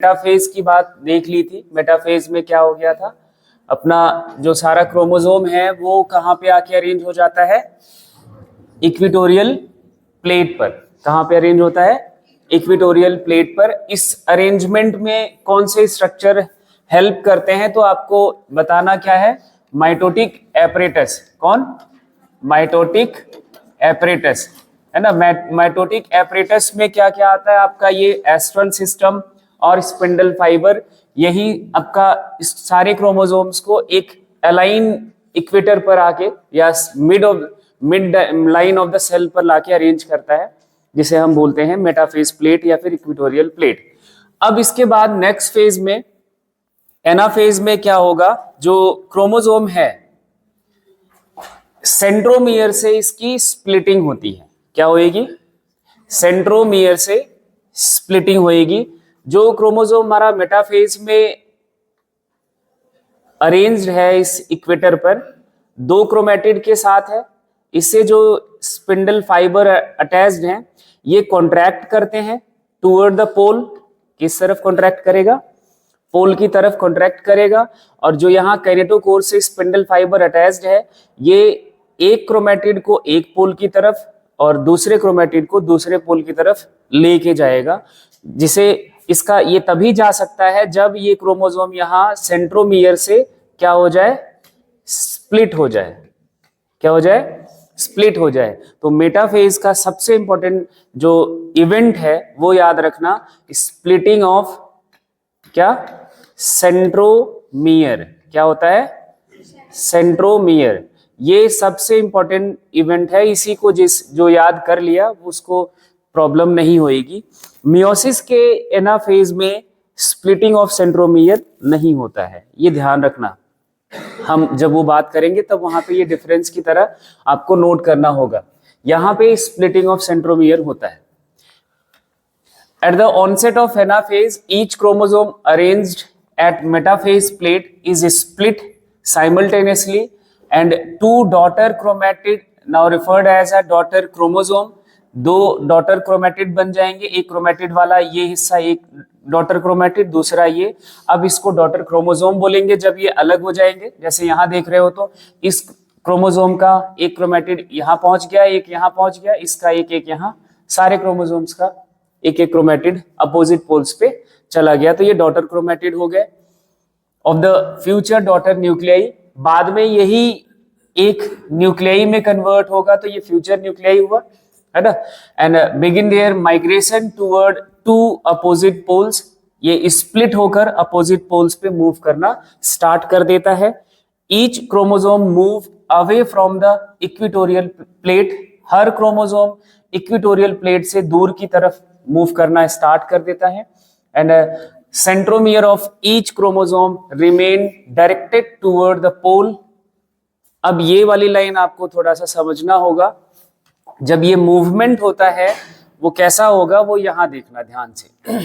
Metaphase की बात देख ली थी। मेटाफेज में क्या हो गया था, अपना जो सारा क्रोमोसोम है वो कहाँ पे आके अरेंज हो जाता है, इक्वेटोरियल प्लेट पर। कहाँ पे अरेंज होता है, इक्वेटोरियल प्लेट पर। इस अरेंजमेंट में कौन से स्ट्रक्चर हेल्प करते हैं, तो आपको बताना क्या है, माइटोटिक एपरेटस। कौन, माइटोटिक एपरेटस, है ना। माइटोटिक एपरेटस में क्या क्या आता है आपका, ये एस्ट्रल सिस्टम और स्पिंडल फाइबर, यही आपका इस सारे क्रोमोसोम्स को एक अलाइन इक्वेटर पर आके या mid line of the cell पर लाके अरेंज करता है, जिसे हम बोलते हैं मेटाफेज प्लेट या फिर इक्वेटोरियल प्लेट। अब इसके बाद नेक्स्ट फेज में, एनाफेज में क्या होगा, जो क्रोमोसोम है सेंट्रोमियर से इसकी स्प्लिटिंग होती है। क्या होएगी, सेंट्रोमियर से स्प्लिटिंग होएगी। जो क्रोमोसोम हमारा मेटाफेज में अरेंज्ड है इस इक्वेटर पर, दो क्रोमेटिड के साथ है, इससे जो स्पिंडल फाइबर अटैच्ड हैं ये कॉन्ट्रैक्ट करते हैं टूवर्ड द पोल। किस तरफ कॉन्ट्रैक्ट करेगा, पोल की तरफ कॉन्ट्रैक्ट करेगा। और जो यहाँ कैनेटोकोर से स्पिंडल फाइबर अटैच्ड है, ये एक क्रोमेटिड को एक पोल की तरफ और दूसरे क्रोमेटिड को दूसरे पोल की तरफ लेके जाएगा, जिसे इसका ये तभी जा सकता है जब ये क्रोमोसोम यहाँ सेंट्रोमियर से क्या हो जाए, स्प्लिट हो जाए। क्या हो जाए, स्प्लिट हो जाए। तो मेटाफेज का सबसे इंपॉर्टेंट जो इवेंट है वो याद रखना, स्प्लिटिंग ऑफ क्या, सेंट्रोमियर। क्या होता है, सेंट्रोमियर। ये सबसे इंपॉर्टेंट इवेंट है, इसी को जो याद कर लिया उसको प्रॉब्लम नहीं होएगी। मियोसिस के एनाफेज में स्प्लिटिंग ऑफ सेंट्रोमियर नहीं होता है, ये ध्यान रखना। हम जब वो बात करेंगे तब वहां पे ये डिफरेंस की तरह आपको नोट करना होगा। यहां पे स्प्लिटिंग ऑफ सेंट्रोमियर होता है। At the onset of anaphase, each chromosome arranged at metaphase plate is split simultaneously, and two daughter chromatid, now referred as a daughter chromosome, दो डॉटर क्रोमेटिड बन जाएंगे। एक क्रोमेटिड वाला ये हिस्सा एक डॉटर क्रोमेटिड, दूसरा ये। अब इसको डॉटर क्रोमोसोम बोलेंगे जब ये अलग हो जाएंगे। जैसे यहाँ देख रहे हो तो इस क्रोमोसोम का एक क्रोमेटिड यहाँ पहुंच गया, एक यहाँ पहुंच गया, इसका एक एक यहाँ, सारे क्रोमोसोम्स का एक एक क्रोमेटिड अपोजिट पोल्स पे चला गया, तो ये डॉटर क्रोमेटिड हो गए of the future daughter nuclei. बाद में यही एक न्यूक्लियाई में कन्वर्ट होगा, तो ये फ्यूचर न्यूक्लियाई हुआ, है ना। And begin their migration toward to opposite poles, ये स्प्लिट होकर अपोजिट पोल्स पे मूव करना स्टार्ट कर देता है। Each chromosome move away from the equatorial plate, हर क्रोमोसोम इक्वेटोरियल प्लेट से दूर की तरफ मूव करना स्टार्ट कर देता है। And centromere of each chromosome remain directed toward the pole. अब ये वाली लाइन आपको थोड़ा सा समझना होगा, जब ये मूवमेंट होता है वो कैसा होगा, वो यहां देखना ध्यान से।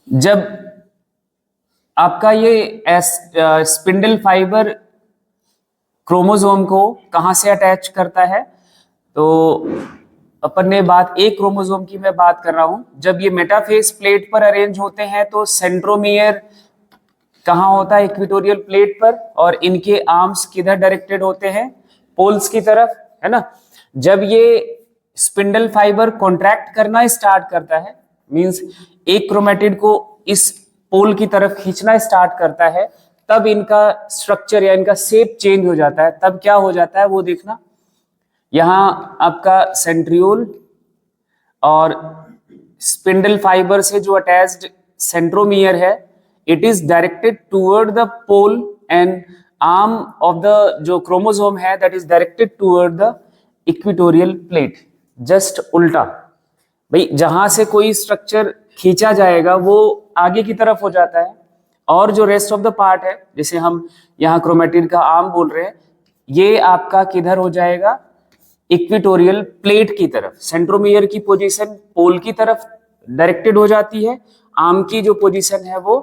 जब आपका ये स्पिंडल फाइबर क्रोमोसोम को कहां से अटैच करता है, तो अपन ने बात एक क्रोमोसोम की मैं बात कर रहा हूं। जब ये मेटाफेज प्लेट पर अरेंज होते हैं तो सेंट्रोमियर कहां होता है, इक्वेटोरियल प्लेट पर, और इनके आर्म्स किधर डायरेक्टेड होते हैं, पोल्स की तरफ, है ना। जब ये स्पिंडल फाइबर कॉन्ट्रैक्ट करना स्टार्ट करता है, मींस एक क्रोमेटिड को इस पोल की तरफ खींचना स्टार्ट करता है, तब इनका स्ट्रक्चर या इनका शेप चेंज हो जाता है। तब क्या हो जाता है वो देखना, यहां आपका सेंट्रियोल और स्पिंडल फाइबर से जो अटैच्ड सेंट्रोमियर है, it is directed toward the pole, and arm of the जो क्रोमोसोम है that is directed toward the equatorial plate. Just उल्टा, भाई जहां से कोई स्ट्रक्चर खींचा जाएगा वो आगे की तरफ हो जाता है, और जो रेस्ट ऑफ द पार्ट है, जैसे हम यहाँ क्रोमेटिड का आर्म बोल रहे हैं, ये आपका किधर हो जाएगा, इक्वेटोरियल प्लेट की तरफ। सेंट्रोमियर की पोजीशन पोल की तरफ डायरेक्टेड हो जाती है, आर्म की जो पोजीशन है वो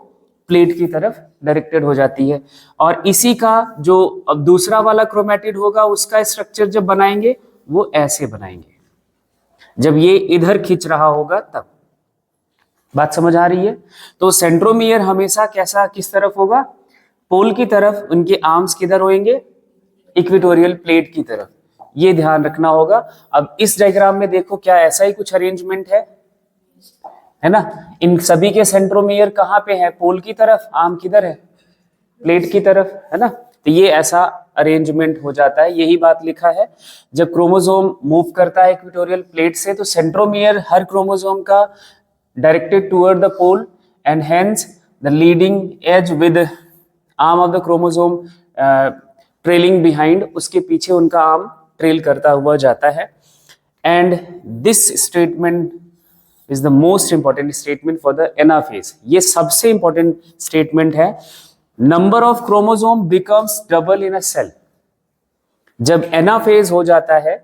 प्लेट की तरफ डायरेक्टेड हो जाती है। और इसी का जो अब दूसरा वाला क्रोमेटिड होगा, उसका स्ट्रक्चर जब बनाएंगे वो ऐसे बनाएंगे, जब ये इधर खींच रहा होगा तब। बात समझ आ रही है? तो सेंट्रोमियर हमेशा कैसा, किस तरफ होगा? पोल की तरफ। उनके आर्म्स किधर होंगे? इक्वेटोरियल प्लेट की तरफ। ये ध्यान रखना होगा। अब इस डायग्राम में देखो, क्या ऐसा ही कुछ अरेंजमेंट है ना? इन सभी के सेंट्रोमियर कहाँ पे है? पोल की तरफ। आर्म किधर है? प्लेट की तरफ, है ना? तो ये ऐसा अरेंजमेंट हो जाता है। यही बात लिखा है, जब क्रोमोसोम मूव करता है इक्वेटोरियल प्लेट से, तो सेंट्रोमियर हर क्रोमोसोम का directed toward the pole, and hence the leading edge with arm of the chromosome trailing behind, उसके पीछे उनका आर्म ट्रेल करता हुआ जाता है। and this statement is the most important statement for the anaphase. ये सबसे इंपॉर्टेंट स्टेटमेंट है। Number of chromosome becomes double in a cell। जब एनाफेज हो जाता है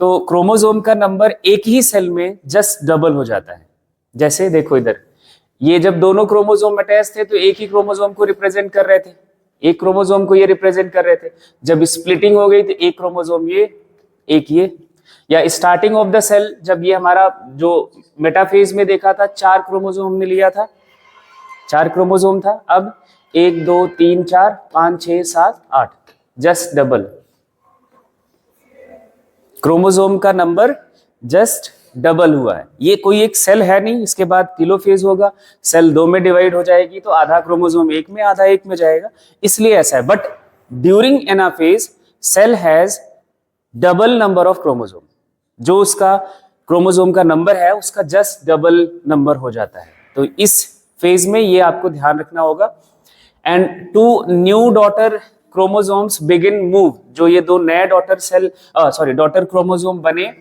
तो क्रोमोसोम का नंबर एक ही सेल में जस्ट डबल हो जाता है। जैसे देखो इधर, ये जब दोनों क्रोमोसोम अटैच थे तो एक ही क्रोमोसोम को रिप्रेजेंट कर रहे थे, एक क्रोमोसोम को ये रिप्रेजेंट कर रहे थे। जब स्प्लिटिंग हो गई तो एक क्रोमोसोम ये, एक ये। या स्टार्टिंग ऑफ द सेल, जब ये हमारा जो मेटाफेज में देखा था, 4 क्रोमोसोम हमने लिया था, 4 क्रोमोसोम था। अब 1 2 3 4 5 6 7 8, जस्ट डबल। क्रोमोसोम का नंबर जस्ट डबल हुआ है। ये कोई एक सेल है नहीं, इसके बाद टेलोफेज होगा, सेल 2 में डिवाइड हो जाएगी, तो आधा क्रोमोसोम एक में, आधा एक में जाएगा, इसलिए ऐसा है। But during anaphase cell has double number of chromosome. जो उसका क्रोमोसोम का नंबर है उसका जस्ट डबल नंबर हो जाता है। तो इस फेज में ये आपको ध्यान रखना होगा। And 2 new daughter chromosomes begin move. जो ये 2 नए डॉटर क्रोमोसोम बने,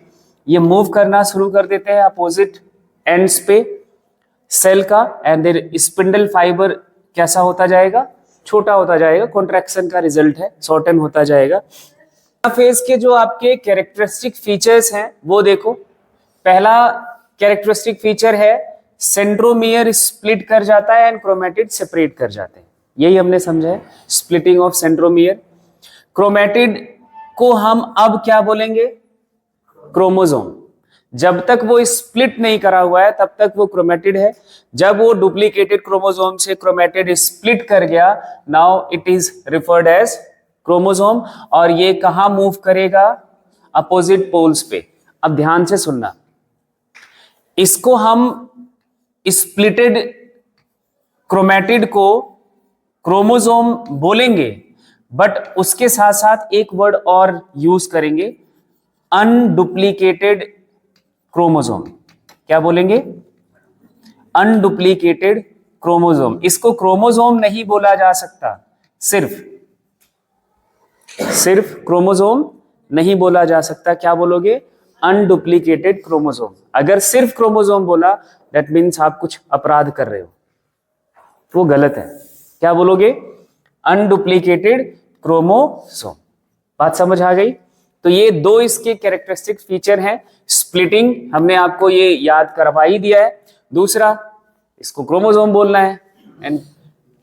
ये मूव करना शुरू कर देते हैं अपोजिट एंड्स पे सेल का। एंड देयर स्पिंडल फाइबर कैसा होता जाएगा? छोटा होता जाएगा। कॉन्ट्रैक्शन का रिजल्ट है, शॉर्टन होता जाएगा। फेज के जो आपके कैरेक्टरिस्टिक फीचर्स हैं वो देखो। पहला कैरेक्टरिस्टिक फीचर है सेंट्रोमियर स्प्लिट कर जाता है एंड क्रोमेटिड सेपरेट कर जाते हैं। यही हमने समझा है, स्प्लिटिंग ऑफ सेंट्रोमियर। क्रोमेटिड को हम अब क्या बोलेंगे? क्रोमोसोम। जब तक वो स्प्लिट नहीं करा हुआ है तब तक वो क्रोमेटिड है। जब वो डुप्लीकेटेड क्रोमोसोम से क्रोमेटिड स्प्लिट कर गया, now it is referred as chromosome. और ये कहां मूव करेगा? अपोजिट पोल्स पे। अब ध्यान से सुनना, इसको हम स्प्लिटेड क्रोमेटिड को क्रोमोसोम बोलेंगे, बट उसके साथ साथ एक वर्ड और यूज करेंगे, अनडुप्लीकेटेड क्रोमोसोम। क्या बोलेंगे? अनडुप्लीकेटेड क्रोमोसोम। इसको क्रोमोसोम नहीं बोला जा सकता, सिर्फ क्रोमोसोम नहीं बोला जा सकता। क्या बोलोगे? अनडुप्लीकेटेड क्रोमोसोम। अगर सिर्फ क्रोमोसोम बोला दैट मीन्स आप कुछ अपराध कर रहे हो, वो गलत है। क्या बोलोगे? अनडुप्लीकेटेड क्रोमोसोम। बात समझ आ गई? तो ये 2 इसके कैरेक्टरिस्टिक फीचर हैं। स्प्लिटिंग हमने आपको ये याद करवा ही दिया है। दूसरा, इसको क्रोमोसोम बोलना है एंड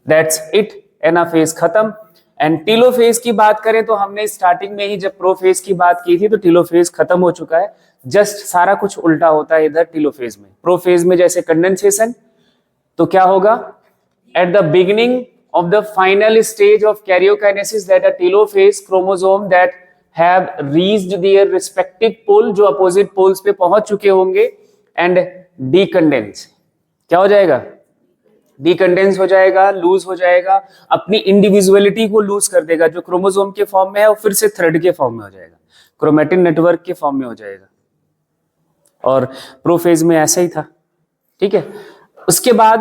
दैट्स इट। एनाफेज खत्म। एंड टेलोफेज की बात करें तो हमने स्टार्टिंग में ही जब प्रोफेज की बात की थी तो टेलोफेज खत्म हो चुका है। जस्ट सारा कुछ उल्टा होता है इधर टेलोफेज में। प्रोफेज में जैसे कंडेंसेशन, तो क्या होगा? At the beginning of the final stage of karyokinesis that a telophase chromosome that have reached their respective pole, जो अपोजिट पोल्स पे पहुंच चुके होंगे, एंड डीकंडेंस। क्या हो जाएगा? डीकंडेंस हो जाएगा, लूज हो जाएगा, अपनी इंडिविजुअलिटी को लूज कर देगा। जो क्रोमोसोम के फॉर्म में है वो फिर से थ्रेड के फॉर्म में हो जाएगा, क्रोमेटिन नेटवर्क के फॉर्म में हो जाएगा। और प्रोफेज में ऐसा ही था, ठीक है। उसके बाद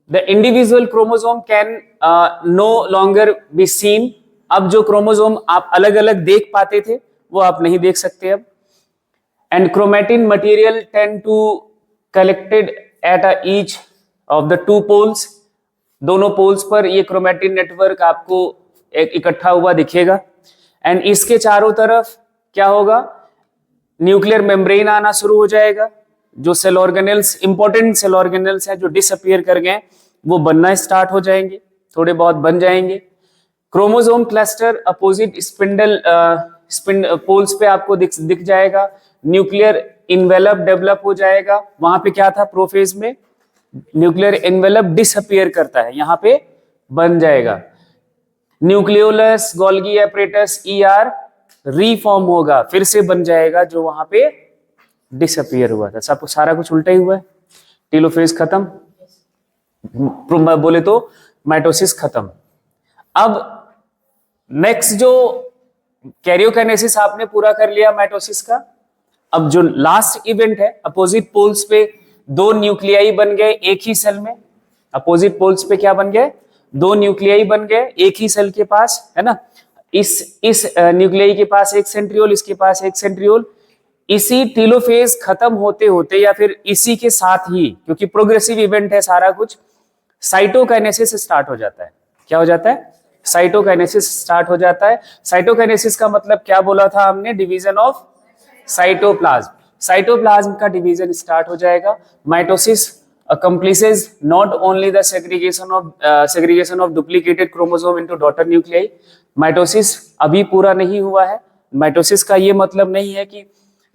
the individual chromosome can no longer be seen. अब जो क्रोमोसोम आप अलग अलग देख पाते थे वो आप नहीं देख सकते अब। And chromatin material tend to collected at each of the 2 poles. दोनों पोल्स पर ये क्रोमेटिन नेटवर्क आपको एक इकट्ठा हुआ दिखेगा। एंड इसके चारों तरफ क्या होगा? न्यूक्लियर मेम्ब्रेन आना शुरू हो जाएगा। जो cell organelles, important cell organelles हैं जो डिसअपियर कर गए, वो बनना स्टार्ट हो जाएंगे, थोड़े बहुत बन जाएंगे। Chromosome cluster opposite spindle poles पे आपको दिख जाएगा। न्यूक्लियर इन्वेलप डेवलप हो जाएगा। वहां पे क्या था? प्रोफेज में न्यूक्लियर एनवेलप डिसअपियर करता है, यहां पे बन जाएगा। Nucleolus, Golgi apparatus, ER reform होगा, फिर से बन जाएगा जो वहां पे डिसअपियर हुआ था। सब सारा कुछ उल्टा ही हुआ है। टेलोफेज खत्म, बोले तो माइटोसिस खत्म। अब नेक्स्ट जो कैरियोकाइनेसिस आपने पूरा कर लिया माइटोसिस का। अब जो लास्ट इवेंट है, अपोजिट पोल्स पे दो न्यूक्लियाई बन गए एक ही सेल में। अपोजिट पोल्स पे क्या बन गए? दो न्यूक्लियाई बन गए एक ही सेल के पास, है ना। इस न्यूक्लियाई के पास एक सेंट्रियोल, इसके पास एक सेंट्रियोल। इसी टेलोफेज खत्म होते होते या फिर इसी के साथ ही, क्योंकि प्रोग्रेसिव इवेंट है सारा कुछ, साइटोकाइनेसिस स्टार्ट हो जाता है। क्या हो जाता है? साइटोकाइनेसिस स्टार्ट हो जाता है। साइटोकाइनेसिस का मतलब क्या बोला था हमने? Division of cytoplasm. साइटोप्लाज्म का डिवीजन स्टार्ट हो जाएगा। Mitosis accomplishes not only the segregation of duplicated chromosome into daughter nuclei। Mitosis अभी पूरा नहीं हुआ है। माइटोसिस का ये मतलब नहीं है कि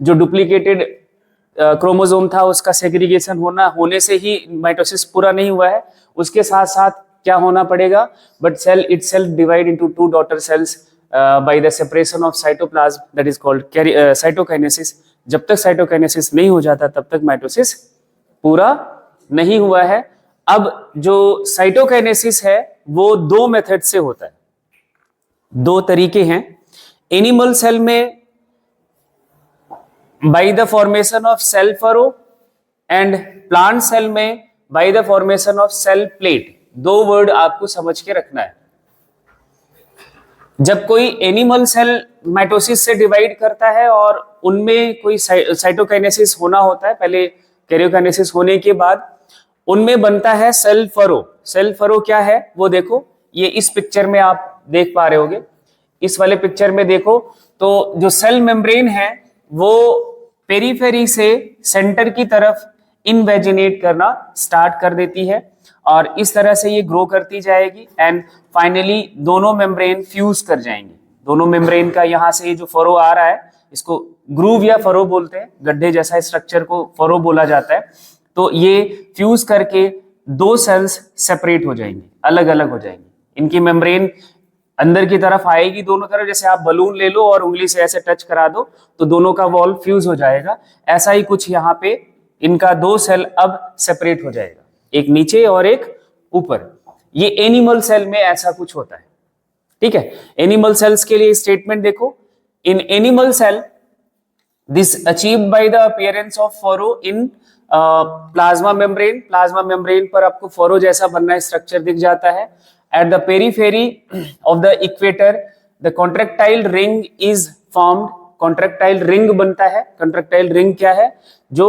जो डुप्लीकेटेड क्रोमोसोम था उसका सेग्रीगेशन होने से ही माइटोसिस पूरा नहीं हुआ है। उसके साथ साथ क्या होना पड़ेगा? But cell itself divide into two daughter cells by the separation of cytoplasm, that is called cytokinesis। जब तक साइटोकाइनेसिस नहीं हो जाता तब तक माइटोसिस पूरा नहीं हुआ है। अब जो साइटोकाइनेसिस है वो दो मेथड से होता है, दो तरीके हैं। एनिमल सेल में by the formation of cell furrow, and plant cell में by the formation of cell plate. दो वर्ड आपको समझ के रखना है। जब कोई एनिमल सेल माइटोसिस से डिवाइड करता है और उनमें कोई साइटोकाइनेसिस होना होता है, पहले कैरियोकाइनेसिस होने के बाद उनमें बनता है सेल फरो। सेल फरो क्या है वो देखो, ये इस पिक्चर में आप देख पा रहे होगे। इस वाले पिक्चर में देखो तो जो सेल मेम्ब्रेन है वो पेरीफेरी से सेंटर की तरफ इनवेजिनेट करना स्टार्ट कर देती है और इस तरह से ये ग्रो करती जाएगी एंड फाइनली दोनों मेम्ब्रेन फ्यूज कर जाएंगे। दोनों मेम्ब्रेन का यहाँ से ये जो फरो आ रहा है इसको ग्रूव या फरो बोलते हैं, गड्ढे जैसा स्ट्रक्चर को फरो बोला जाता है। तो ये फ्यूज करके दो सेल्स सेपरेट हो जाएंगे, अलग अलग हो जाएंगे। इनकी मेम्ब्रेन अंदर की तरफ आएगी दोनों तरफ, जैसे आप बलून ले लो और उंगली से ऐसे टच करा दो तो दोनों का वॉल फ्यूज हो जाएगा। ऐसा ही कुछ यहाँ पे इनका दो सेल अब सेपरेट हो जाएगा, एक नीचे और एक ऊपर। ये एनिमल सेल में ऐसा कुछ होता है, ठीक है। एनिमल सेल्स के लिए स्टेटमेंट देखो, in animal cell this achieved by the appearance of furrow in plasma membrane. Plasma membrane पर आपको फरो जैसा बनना स्ट्रक्चर दिख जाता है। At the periphery of the equator the contractile ring is formed. Contractile ring बनता है। कॉन्ट्रेक्टाइल रिंग क्या है? जो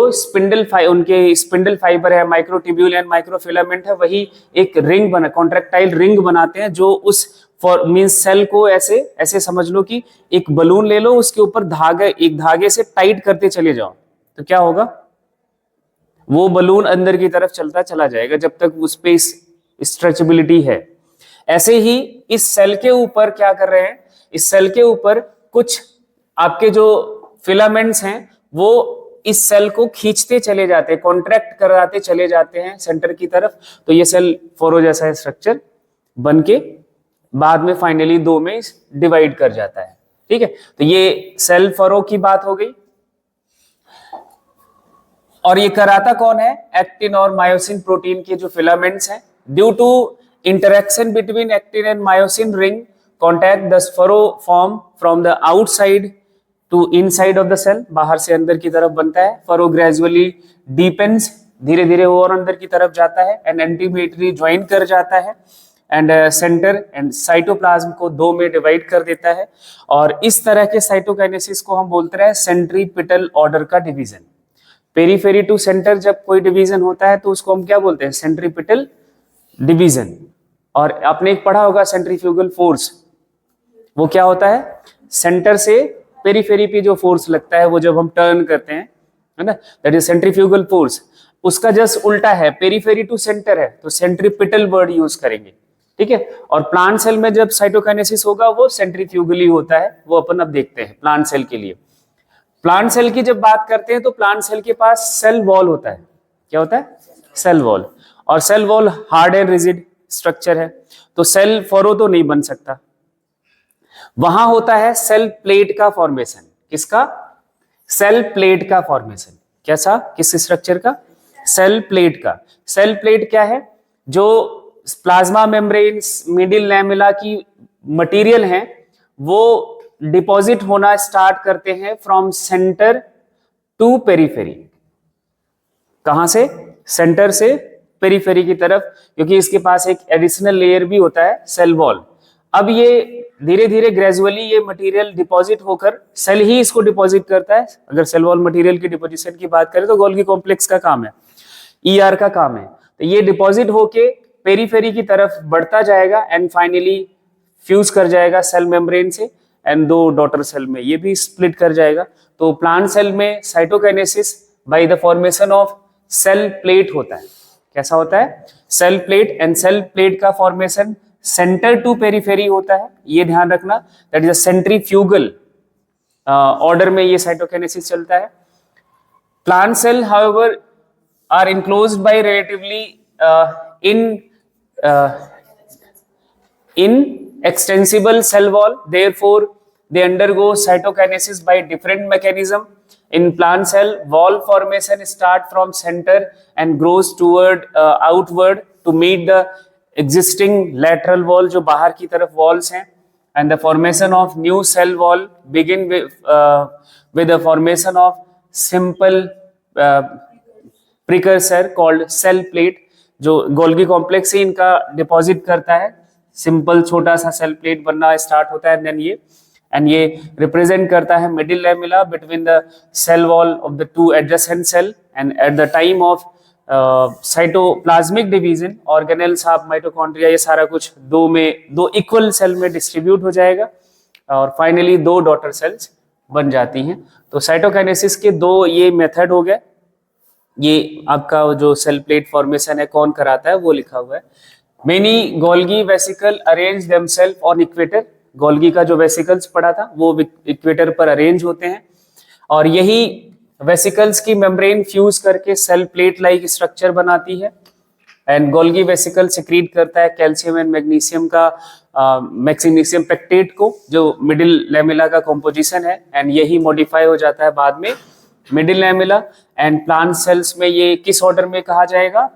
उनके स्पिंडल फाइबर है, माइक्रोट्यूब्यूल एंड माइक्रोफिलामेंट है, वही एक रिंग बना, कॉन्ट्रेक्टाइल रिंग बनाते हैं जो उस मींस सेल को ऐसे ऐसे समझ लो कि एक बलून ले लो, उसके ऊपर एक धागे से टाइट करते चले जाओ तो क्या होगा? वो बलून अंदर की तरफ चलता चला जाएगा जब तक उस पे स्ट्रेचेबिलिटी है। ऐसे ही इस सेल के ऊपर क्या कर रहे हैं? इस सेल के ऊपर कुछ आपके जो फिलामेंट्स हैं वो इस सेल को खींचते चले जाते हैं, कॉन्ट्रैक्ट कराते चले जाते हैं सेंटर की तरफ। तो ये सेल फोरो जैसा स्ट्रक्चर बन के बाद में फाइनली दो में डिवाइड कर जाता है, ठीक है। तो ये सेल फरो की बात हो गई। और ये कराता कौन है? एक्टिन और मायोसिन प्रोटीन के जो फिलामेंट्स हैं। Due to interaction between actin and myosin ring contact the furrow form from the outside to inside of the cell. बाहर से अंदर की तरफ बनता है। फरो ग्रेजुअली डीपेंस, धीरे धीरे और अंदर की तरफ जाता है एंड एंटीमेटरी ज्वाइन कर जाता है एंड सेंटर एंड साइटोप्लाज्म को दो में डिवाइड कर देता है। और इस तरह के साइटोकाइनेसिस को हम बोलते हैं सेंट्रीपिटल ऑर्डर का डिवीजन। पेरीफेरी टू सेंटर जब कोई डिवीजन होता है तो उसको हम क्या बोलते हैं? Centripetal division. और आपने एक पढ़ा होगा सेंट्रीफ्यूगल फोर्स, वो क्या होता है? सेंटर से पेरीफेरी पे जो फोर्स लगता है वो जब हम टर्न करते हैं, है ना, दैट इज सेंट्रीफ्यूगल फोर्स। उसका जस्ट उल्टा है, पेरीफेरी टू सेंटर है तो सेंट्रीपिटल वर्ड यूज करेंगे, ठीक है। और प्लांट सेल में जब साइटोकाइनेसिस होगा वो सेंट्रीफ्यूगली होता है, वो अपन अब देखते हैं प्लांट सेल के लिए। प्लांट सेल की जब बात करते हैं तो प्लांट सेल के पास सेल वॉल होता है। क्या होता है? Cell wall. और cell wall hard and rigid structure है, तो सेल फरो तो नहीं बन सकता। वहां होता है सेल प्लेट का फॉर्मेशन। किसका? सेल प्लेट का फॉर्मेशन। कैसा? किस स्ट्रक्चर का? सेल प्लेट का। सेल प्लेट क्या है? जो प्लाज्मा मेम्ब्रेन मिडिल लैमेला की मटेरियल है वो डिपॉजिट होना स्टार्ट करते हैं फ्रॉम सेंटर टू पेरीफेरी। कहां से? सेंटर से पेरीफेरी की तरफ, क्योंकि इसके पास एक एडिशनल लेयर भी होता है सेल वॉल। अब ये धीरे धीरे ग्रेजुअली ये मटेरियल डिपॉजिट होकर सेल ही इसको डिपॉजिट करता है। अगर सेल वॉल मटेरियल की डिपोजिशन की बात करें तो गोल्गी कॉम्प्लेक्स का काम है, ईआर का काम है। तो ये डिपॉजिट होके पेरीफेरी की तरफ बढ़ता जाएगा एंड फाइनली फ्यूज कर जाएगा सेल मेम्ब्रेन से एंड दो डॉटर सेल में ये भी स्प्लिट कर जाएगा। तो प्लांट सेल में cytokinesis by the formation of cell plate होता है। कैसा होता है? Cell plate. And cell plate का फॉर्मेशन सेंटर टू पेरीफेरी होता है, ये ध्यान रखना। That is a centrifugal order में ये साइटोकाइनेसिस चलता है। Plant cell however are enclosed by relatively inextensible cell wall, therefore they undergo cytokinesis by different mechanism. In plant cell, wall formation start from center and grows toward outward to meet the existing lateral wall जो बाहर की तरफ walls हैं, and the formation of new cell wall begin with the formation of simple precursor called cell plate, जो Golgi complex से इनका deposit करता है। सिंपल छोटा सा सेल प्लेट बनना स्टार्ट होता है देन ये रिप्रेजेंट करता है middle lamella between the cell wall of the two adjacent cell. And at the time of cytoplasmic division organelles of mitochondria ये सारा कुछ दो इक्वल सेल में डिस्ट्रीब्यूट हो जाएगा और फाइनली दो डॉटर सेल्स बन जाती हैं। तो साइटोकाइनेसिस के दो ये मेथड हो गए। ये आपका जो सेल प्लेट फॉर्मेशन है कौन कराता है वो लिखा हुआ है। Many Golgi vesicle arrange themselves on equator. Golgi का जो वेसिकल्स पढ़ा था वो इक्वेटर पर अरेंज होते हैं और यही वेसिकल्स की मेम्ब्रेन फ्यूज करके सेल प्लेट लाइक स्ट्रक्चर बनाती है। एंड गोल्गी वेसिकल सिक्रीट करता है कैल्शियम एंड मैग्नीशियम का मैग्नीशियम पेक्टेट को, जो मिडिल लैमेला का कॉम्पोजिशन है। एंड यही मॉडिफाई हो जाता है बाद में middle lamella. And plant cells में ये किस ऑर्डर में कहा जाएगा?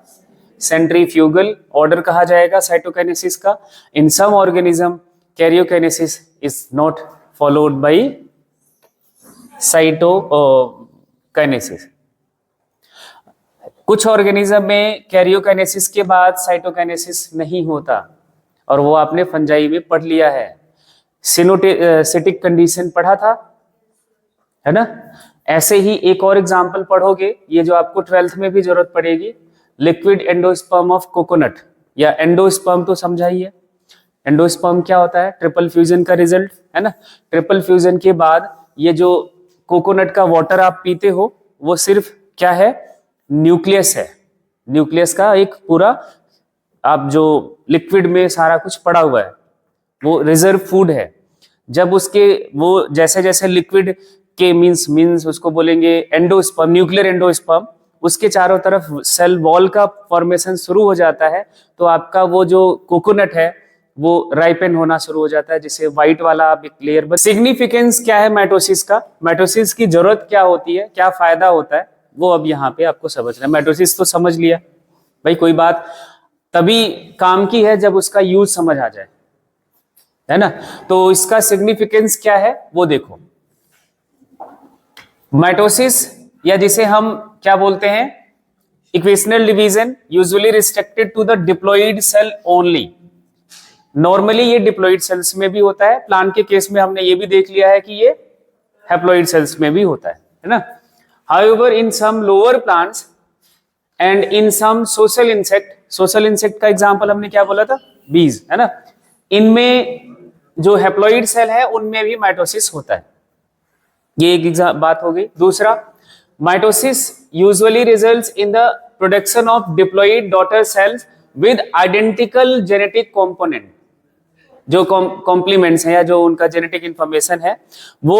सेंट्रीफ्यूगल ऑर्डर कहा जाएगा साइटोकाइनेसिस का। In some organism karyokinesis is not followed by cytokinesis. कुछ ऑर्गेनिज्म में कैरियोकाइनेसिस के बाद साइटोकाइनेसिस नहीं होता और वो आपने फंजाई में पढ़ लिया है। सिनोसिटिक कंडीशन पढ़ा था, है ना। ऐसे ही एक और एग्जांपल पढ़ोगे, ये जो आपको 12th में भी जरूरत पड़ेगी, लिक्विड एंडोस्पर्म ऑफ कोकोनट या एंडोस्पर्म तो समझा ही है। एंडोस्पर्म क्या होता है? ट्रिपल फ्यूजन का रिजल्ट, है ना। ट्रिपल फ्यूजन के बाद ये जो कोकोनट का वाटर आप पीते हो वो सिर्फ क्या है? न्यूक्लियस है। न्यूक्लियस का एक पूरा आप जो लिक्विड में सारा कुछ पड़ा हुआ है वो रिजर्व फूड है। जब उसके वो जैसे जैसे लिक्विड के मीन्स उसको बोलेंगे एंडोस्पर्म, न्यूक्लियर एंडोस्पर्म, उसके चारों तरफ सेल वॉल का फॉर्मेशन शुरू हो जाता है तो आपका वो जो कोकोनट है वो राइपन होना शुरू हो जाता है, जिसे व्हाइट वाला आप एक लेयर बन। सिग्निफिकेंस क्या है माइटोसिस का? माइटोसिस की जरूरत क्या होती है, क्या फायदा होता है, वो अब यहाँ पे आपको समझना है। माइटोसिस तो समझ लिया भाई, कोई बात तभी काम की है जब उसका यूज समझ आ जाए, है ना। तो इसका सिग्निफिकेंस क्या है वो देखो। माइटोसिस या जिसे हम क्या बोलते हैं? Equational division, usually restricted to the diploid cell only. Normally ये डिप्लॉइड सेल्स में भी होता है। प्लांट के केस में हमने ये भी देख लिया है कि ये हैप्लॉइड सेल्स में भी होता है ना। However in some lower plants and in some social insect, social insect का एग्जांपल हमने क्या बोला था? बीज, है ना। इनमें जो हैप्लॉइड सेल है उनमें भी माइटोसिस होता है। ये एक बात हो गई। दूसरा, mitosis usually results in the production of diploid daughter cells with identical genetic component. जो कॉम्प्लीमेंट्स हैं या जो उनका जेनेटिक इंफॉर्मेशन है वो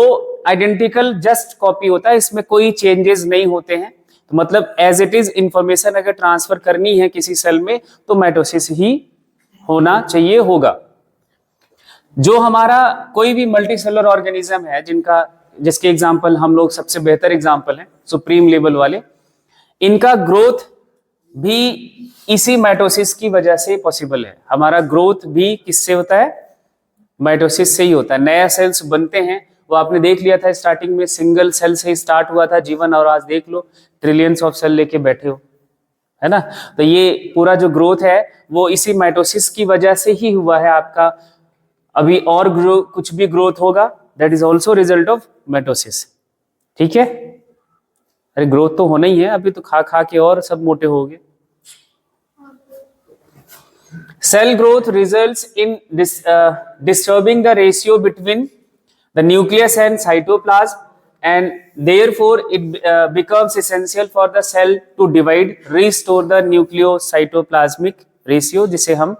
आइडेंटिकल जस्ट कॉपी होता है, इसमें कोई चेंजेस नहीं होते हैं। तो मतलब एज इट इज इंफॉर्मेशन अगर ट्रांसफर करनी है किसी सेल में तो माइटोसिस ही होना चाहिए होगा। जो हमारा कोई भी मल्टीसेलुलर ऑर्गेनिज्म है जिसके एग्जांपल हम लोग सबसे बेहतर एग्जांपल हैं सुप्रीम लेवल वाले, इनका ग्रोथ भी इसी माइटोसिस की वजह से पॉसिबल है। हमारा ग्रोथ भी किससे होता है? माइटोसिस से ही होता है। नया सेल्स बनते हैं, वो आपने देख लिया था स्टार्टिंग में, सिंगल सेल से ही स्टार्ट हुआ था जीवन, और आज देख लो ट्रिलियंस ऑफ सेल लेके बैठे हो, है ना। तो ये पूरा जो ग्रोथ है वो इसी माइटोसिस की वजह से ही हुआ है आपका। अभी और कुछ भी ग्रोथ होगा that is also result of mitosis, ठीक है। अरे ग्रोथ तो होना ही है, अभी तो खा खा के और सब मोटे हो गए। Cell growth results in disturbing the ratio between the nucleus and cytoplasm, and therefore it becomes essential for the cell to divide, restore the nucleocytoplasmic ratio, जिसे हम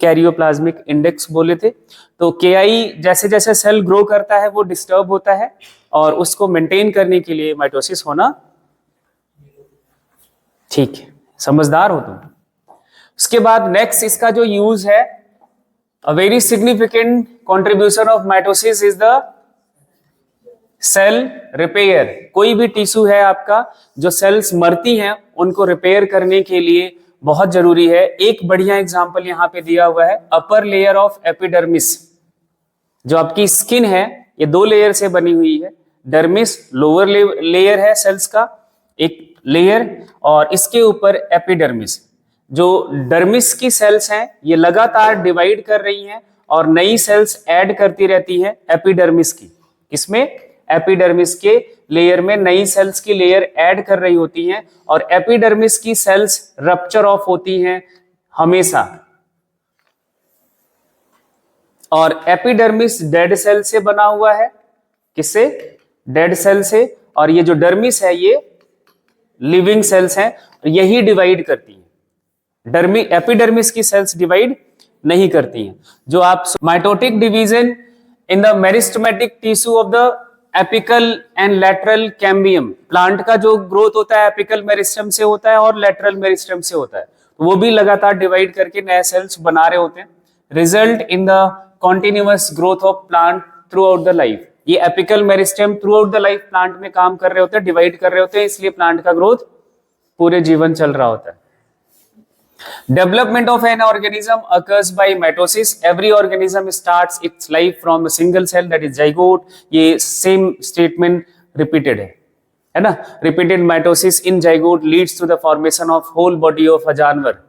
कैरियोप्लाज्मिक इंडेक्स बोले थे। तो KI जैसे जैसे सेल ग्रो करता है वो डिस्टर्ब होता है, और उसको मेंटेन करने के लिए माइटोसिस होना, ठीक है, समझदार हो तुम। उसके बाद नेक्स्ट इसका जो यूज है, a very significant contribution of mitosis is the cell repair. कोई भी टिश्यू है आपका, जो सेल्स मरती हैं उनको रिपेयर करने के लिए बहुत जरूरी है। एक बढ़िया एग्जांपल यहां पे दिया हुआ है, अपर लेयर ऑफ एपिडर्मिस। जो आपकी स्किन है ये 2 लेयर से बनी हुई है। डर्मिस लोअर लेयर है सेल्स का एक लेयर, और इसके ऊपर एपिडर्मिस। जो डर्मिस की सेल्स हैं ये लगातार डिवाइड कर रही हैं और नई सेल्स ऐड करती रहती हैं एपिडर्मिस की। इसमें एपिडर्मिस के लेयर में नई सेल्स की लेयर ऐड कर रही होती हैं, और एपिडर्मिस की सेल्स रप्चर ऑफ होती हैं हमेशा। और एपिडर्मिस डेड सेल से बना हुआ है, किससे? डेड सेल से। और ये जो डर्मिस है ये लिविंग सेल्स हैं, यही डिवाइड करती हैं। एपिडर्मिस की सेल्स डिवाइड नहीं करती हैं। जो आप mitotic division in the meristematic tissue of the apical and lateral cambium, plant का जो ग्रोथ होता है एपिकल मेरिस्टम से होता है और लैटरल मेरिस्टम से होता है, वो भी लगातार डिवाइड करके नए सेल्स बना रहे होते हैं। Result in the continuous growth of plant throughout the life. ये apical meristem throughout the life plant में काम कर रहे होते हैं, डिवाइड कर रहे होते हैं, इसलिए प्लांट का ग्रोथ पूरे जीवन चल रहा होता है। Development of an organism occurs by mitosis. Every organism starts its life from a single cell, that is zygote. ये same statement repeated है ना? Repeated mitosis in zygote leads to the formation of whole body of a जानवर।